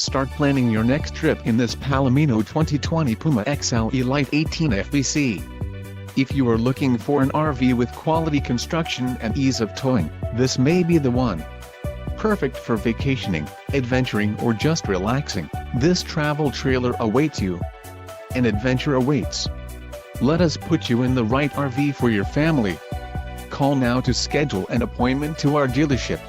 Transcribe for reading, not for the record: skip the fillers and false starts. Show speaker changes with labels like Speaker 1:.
Speaker 1: Start planning your next trip in this Palomino 2020 Puma XLE Lite 18FBC. If you are looking for an RV with quality construction and ease of towing, this may be the one. Perfect for vacationing, adventuring or just relaxing, this travel trailer awaits you. An adventure awaits. Let us put you in the right RV for your family. Call now to schedule an appointment to our dealership.